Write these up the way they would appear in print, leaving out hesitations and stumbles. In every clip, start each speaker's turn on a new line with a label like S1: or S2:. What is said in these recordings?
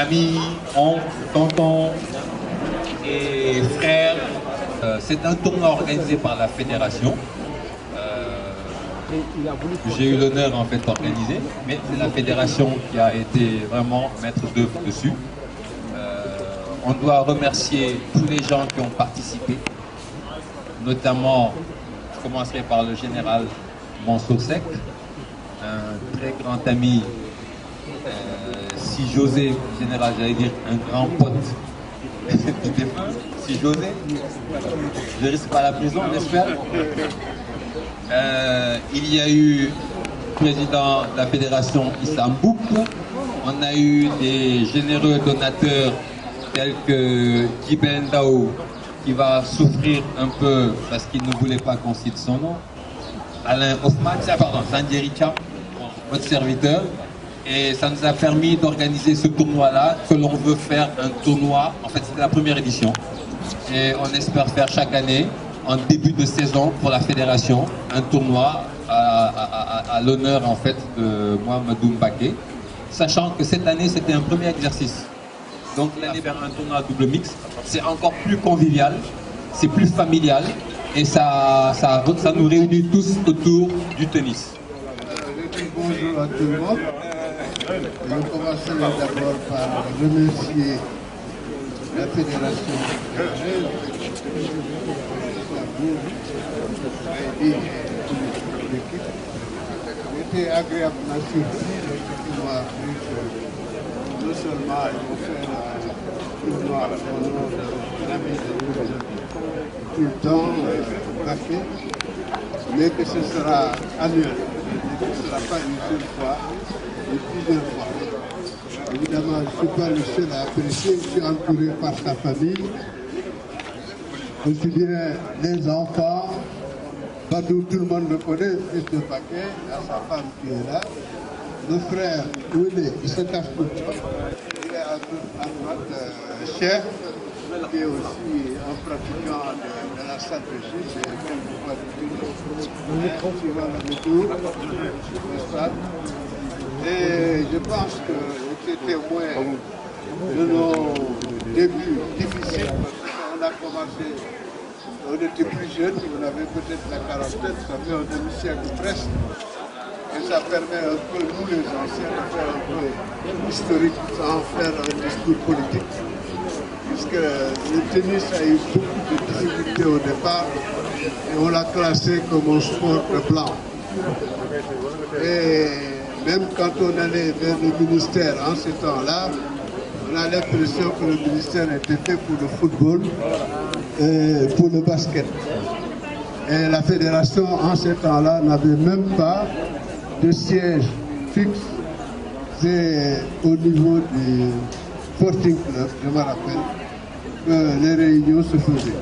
S1: amis, oncles, tontons et frères. C'est un tournoi organisé par la fédération. J'ai eu l'honneur en fait d'organiser, mais c'est la fédération qui a été vraiment maître d'œuvre dessus. On doit remercier tous les gens qui ont participé, notamment, je commencerai par le général Mansour Seck, un très grand ami, si José, général, j'allais dire un grand pote du défunt, si José, je risque pas la prison, j'espère. Il y a eu le président de la fédération Issa Mbouk, on a eu des généreux donateurs tels que Djiben Ndao, qui va souffrir un peu parce qu'il ne voulait pas qu'on cite son nom, Alain Hoffman, pardon, Sandieri Cham, votre serviteur, et ça nous a permis d'organiser ce tournoi-là, que l'on veut faire un tournoi, en fait c'était la première édition, et on espère faire chaque année, en début de saison pour la fédération, un tournoi à l'honneur en fait de Mohamedou Mbaké, sachant que cette année c'était un premier exercice. Donc l'année vers un tournoi à double mix, c'est encore plus convivial, c'est plus familial et ça nous réunit tous autour du tennis.
S2: Je dis bonjour à tout le monde. Je commencerai d'abord par remercier la fédération et toute l'équipe. J'étais agréablement surpris lorsqu'ils m'ont appris que non seulement ils vont faire un tournoi au nom de l'ami de tout le temps, Mbaké, mais que ce sera annuel, et que ce ne sera pas une seule fois, mais plusieurs fois. Évidemment, je ne suis pas le seul à apprécier, je suis entouré par sa famille, aussi bien les enfants, Badou, tout le monde le connaît, fils de Mbaké, il y a sa femme qui est là, le frère, où il se cache tout le temps. Il est à droite, chef, qui est aussi un pratiquant de la salle de gym, c'est quelquefois suivant le retour, n'est-ce pas? Et je pense que j'étais témoin de nos débuts difficiles, parce qu'on a commencé, on était plus jeunes, on avait peut-être la quarantaine, ça fait un demi-siècle presque. Et ça permet un peu, nous les anciens, de faire un peu historique sans faire un discours politique. Puisque le tennis a eu beaucoup de difficultés au départ et on l'a classé comme un sport de blanc. Et même quand on allait vers le ministère en ce temps-là, on a l'impression que le ministère était fait pour le football et pour le basket. Et la fédération en ce temps-là n'avait même pas de siège fixe. C'est au niveau du Sporting Club, je me rappelle, que les réunions se faisaient.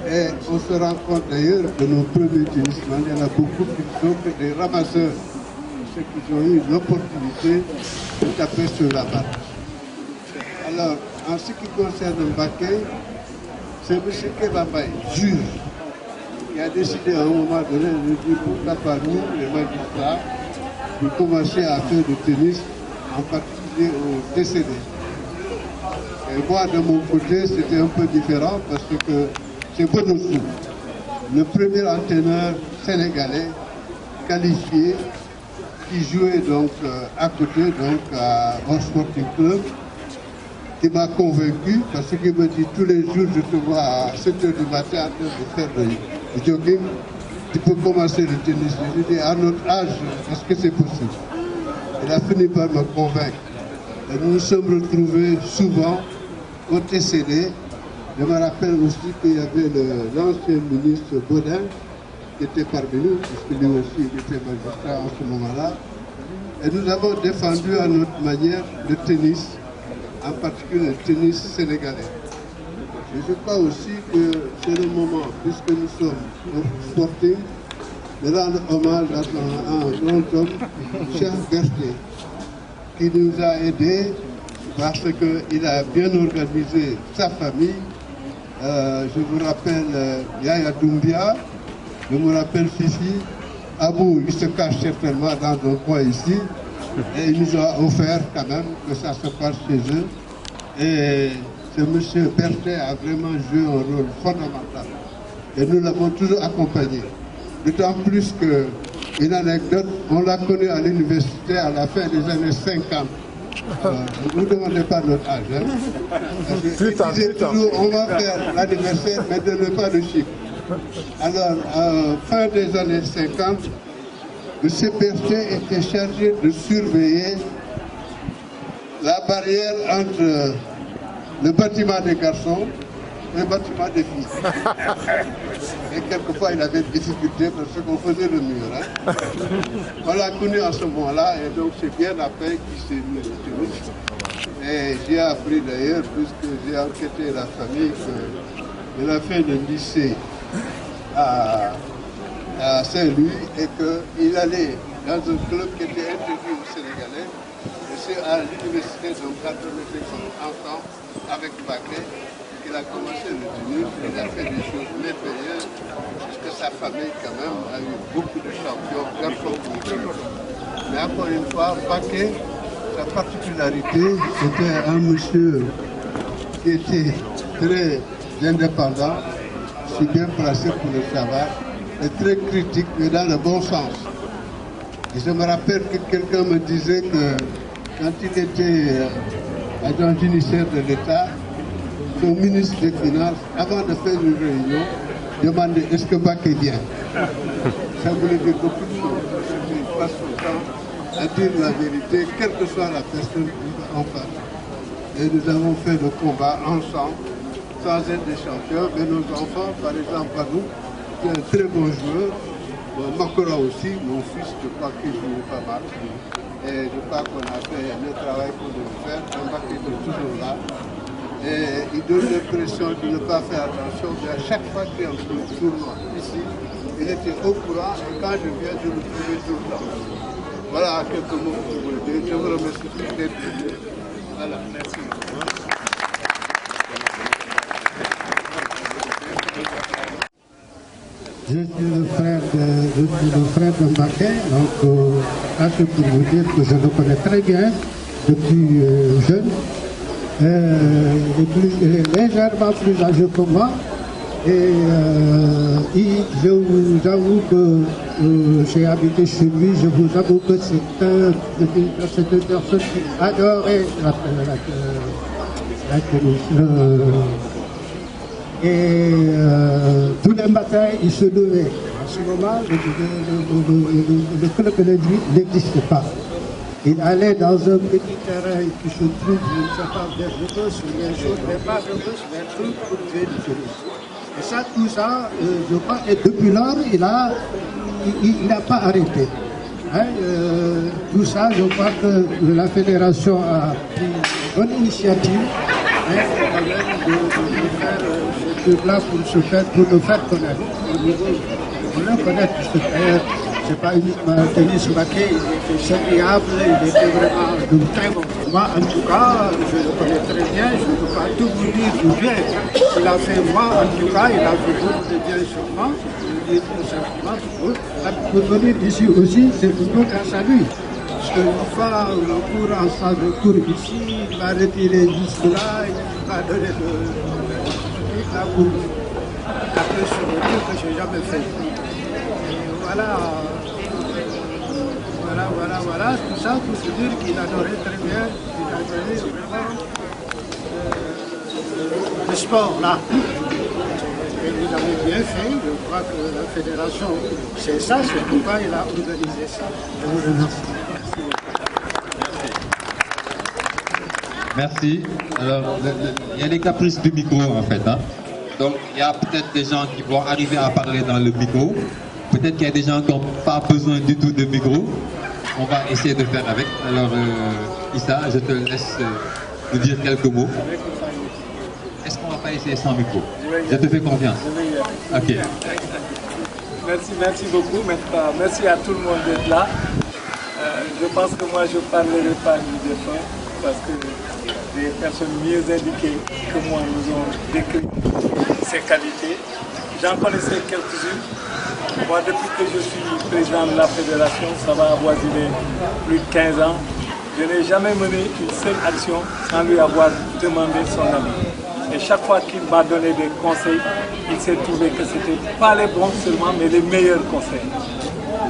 S2: Et on se rend compte d'ailleurs que nos premiers tennisman, il y en a beaucoup qui sont que des ramasseurs, ceux qui ont eu l'opportunité de taper sur la balle. Alors, en ce qui concerne Mbaké, c'est M. Kebambaye, juge, qui a décidé à un moment donné de dire pourquoi pas nous, les magistrats, de commencer à faire du tennis, en particulier aux décédés. Et moi, de mon côté, c'était un peu différent parce que c'est Bonossou, le premier entraîneur sénégalais qualifié qui jouait donc à côté, donc au Sporting Club, qui m'a convaincu parce qu'il me dit tous les jours, je te vois à 7 h du matin en train de faire le jogging, tu peux commencer le tennis. Je lui ai dit, à notre âge, est-ce que c'est possible? Il a fini par me convaincre. Et nous nous sommes retrouvés souvent au TCD. Je me rappelle aussi qu'il y avait l'ancien ministre Baudin qui était parmi nous, puisque lui aussi il était magistrat en ce moment-là. Et nous avons défendu à notre manière le tennis, en particulier le tennis sénégalais. Et je crois aussi que c'est le moment, puisque nous sommes au Sporting, de rendre hommage à un grand homme, Cheikh Berté, qui nous a aidés parce qu'il a bien organisé sa famille. Je vous rappelle Yaya Doumbia, je me rappelle Fifi, Abou, il se cache certainement dans un coin ici, Et il nous a offert quand même que ça se passe chez eux. Et ce monsieur Berthet a vraiment joué un rôle fondamental. Et nous l'avons toujours accompagné. D'autant plus qu'une anecdote, on l'a connu à l'université à la fin des années 50. Ne vous demandez pas notre âge. Hein? Il disait toujours, on va faire l'anniversaire, mais ne donnez pas de chiffre. Alors, fin des années 50, M. Berthet était chargé de surveiller la barrière entre le bâtiment des garçons et le bâtiment des filles. Et quelquefois, il avait des difficultés parce qu'on faisait le mur. Hein. On l'a connu en ce moment-là, et donc c'est bien après qu'il s'est mis au tourisme. Et j'ai appris d'ailleurs, puisque j'ai enquêté la famille, qu'il a fait le lycée à Saint-Louis et qu'il allait dans un club qui était interdit aux Sénégalais. Et c'est à l'université, donc quand on était comme enfant avec Baké, qu'il a commencé le tennis. Il a fait des choses merveilleuses, puisque sa famille quand même a eu beaucoup de champions, garçons comme filles. Mais encore une fois, Baké, sa particularité, c'était un monsieur qui était très indépendant, si bien placé pour le savoir, et très critique, mais dans le bon sens. Et je me rappelle que quelqu'un me disait que quand il était agent judiciaire de l'État, son ministre des Finances, avant de faire une réunion, demandait est-ce que Baké vient. Ça voulait dire beaucoup de choses. Il passe son temps à dire la vérité, quelle que soit la personne qui va en face. Et nous avons fait le combat ensemble, sans être des champions, mais nos enfants, par exemple, Badou, qui est un très bon joueur, Makora aussi, mon fils, je crois qu'il joue pas mal. Et je crois qu'on a fait le travail qu'on devait faire, Baké est toujours là. Et il donne l'impression de ne pas faire attention, mais à chaque fois qu'il y a un tournoi ici, il était au courant et quand je viens, je le trouvais tout le temps. Voilà quelques mots que je voulais dire. Je vous remercie tous d'être venus. Voilà, merci. Je suis le frère de Baké, donc là c'est pour vous dire que je le connais très bien depuis jeune. Il est légèrement plus âgé que moi et je vous avoue que j'ai habité chez lui, je vous avoue que c'est une personne qui adorait la tennis. Et tous les matins, il se levait. En ce moment, le club n'existe pas. Il allait dans un petit terrain qui se trouve, je ne sais pas, vers le bus, bien sûr, mais pas le bus, mais un truc pour jouer du tennis. Et ça, tout ça, je crois, et depuis lors, il n'a pas arrêté. Hein, tout ça, je crois que la fédération a pris une bonne initiative. De faire ce truc-là pour le faire connaître. Pour le connaître, parce que c'est pas uniquement un tennis Baké, il était serviable, il était vraiment de très bon. Moi, en tout cas, je le connais très bien, je ne peux pas tout vous dire du bien. Il a fait, moi, en tout cas, il a fait beaucoup de bien sur moi. Je le dis tout simplement. Pour venir ici aussi, c'est plutôt grâce à lui. Parce qu'une fois, le cours en salle de cours ici, il m'a retiré jusque-là, il m'a donné le truc là pour taper sur le truc que je n'ai jamais fait. Et voilà, tout ça pour se dire qu'il adorait très bien, il adorait vraiment le sport là. Et il avait bien fait, je crois que la fédération, c'est ça, c'est pourquoi il a organisé ça. Je vous remercie.
S1: Merci. Alors, il y a les caprices du micro en fait. Hein. Donc, il y a peut-être des gens qui vont arriver à parler dans le micro. Peut-être qu'il y a des gens qui n'ont pas besoin du tout de micro. On va essayer de faire avec. Alors, Issa, je te laisse nous dire quelques mots. Est-ce qu'on ne va pas essayer sans micro? Je te fais confiance. Ok.
S3: Merci beaucoup. Merci à tout le monde d'être là. Je pense que moi, je ne parlerai pas du défunt parce que des personnes mieux indiquées que moi nous ont décrit ses qualités. J'en connaissais quelques-unes. Moi, depuis que je suis président de la fédération, ça va avoisiner plus de 15 ans. Je n'ai jamais mené une seule action sans lui avoir demandé son avis. Et chaque fois qu'il m'a donné des conseils, il s'est trouvé que ce n'étaient pas les bons seulement, mais les meilleurs conseils.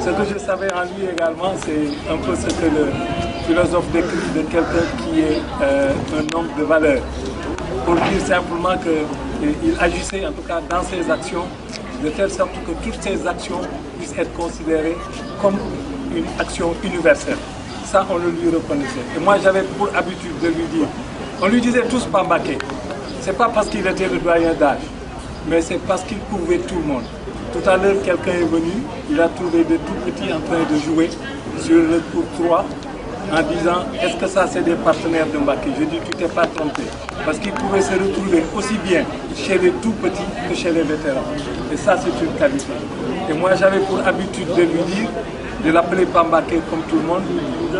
S3: Ce que je savais en lui également, c'est un peu ce que le philosophe décrit de quelqu'un qui est un homme de valeur. Pour dire simplement qu'il agissait, en tout cas dans ses actions, de telle sorte que toutes ses actions puissent être considérées comme une action universelle. Ça, on le lui reconnaissait. Et moi, j'avais pour habitude de lui dire, on lui disait tous Pambaké. Ce n'est pas parce qu'il était le doyen d'âge, mais c'est parce qu'il pouvait tout le monde. Tout à l'heure, quelqu'un est venu, il a trouvé des tout petits en train de jouer sur le tour 3 en disant, est-ce que ça c'est des partenaires de Mbaké? Je dis, tu t'es pas trompé. Parce qu'ils pouvaient se retrouver aussi bien chez les tout petits que chez les vétérans. Et ça, c'est une qualité. Et moi, j'avais pour habitude de lui dire, de l'appeler Pambaké comme tout le monde,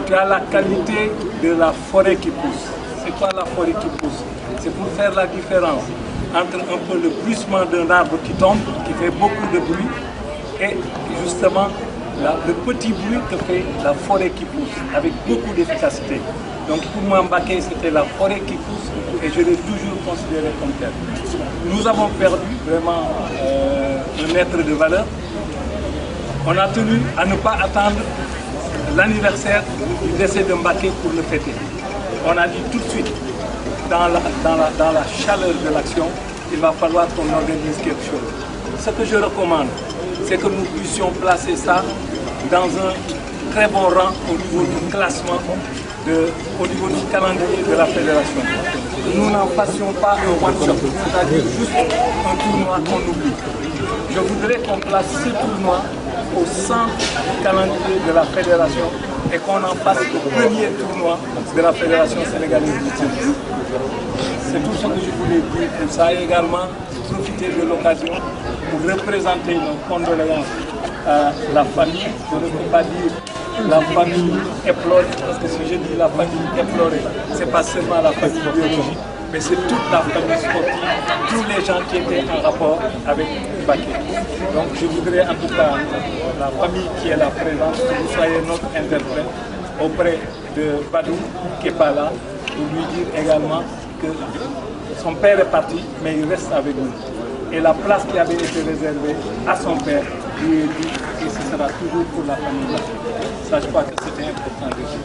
S3: tu as la qualité de la forêt qui pousse. C'est quoi la forêt qui pousse? C'est pour faire la différence entre un peu le bruissement d'un arbre qui tombe, qui fait beaucoup de bruit, et justement le petit bruit que fait la forêt qui pousse, avec beaucoup d'efficacité. Donc pour moi, Mbaké, c'était la forêt qui pousse, et je l'ai toujours considéré comme tel. Nous avons perdu vraiment un être de valeur. On a tenu à ne pas attendre l'anniversaire du décès de Mbaké pour le fêter. On a dit tout de suite, dans la chaleur de l'action, il va falloir qu'on organise quelque chose. Ce que je recommande, c'est que nous puissions placer ça dans un très bon rang au niveau du classement, au niveau du calendrier de la fédération. Nous n'en fassions pas un one-shot, c'est-à-dire juste un tournoi qu'on oublie. Je voudrais qu'on place ce tournoi au centre du calendrier de la fédération et qu'on en fasse le premier tournoi de la fédération sénégalaise de tennis. C'est tout ce que je voulais dire pour ça et également profiter de l'occasion pour représenter nos condoléances à la famille. Je ne peux pas dire la famille éplorée, parce que si je dis la famille éplorée, ce n'est pas seulement la famille biologique, mais c'est toute la famille sportive, tous les gens qui étaient en rapport avec Mbaké. Donc je voudrais en tout cas, la famille qui est là présente, que vous soyez notre interprète auprès de Badou, qui n'est pas là, pour lui dire également que son père est parti, mais il reste avec nous. Et la place qui avait été réservée à son père, lui est dit que ce sera toujours pour la famille. Ça, je crois que c'était important de dire.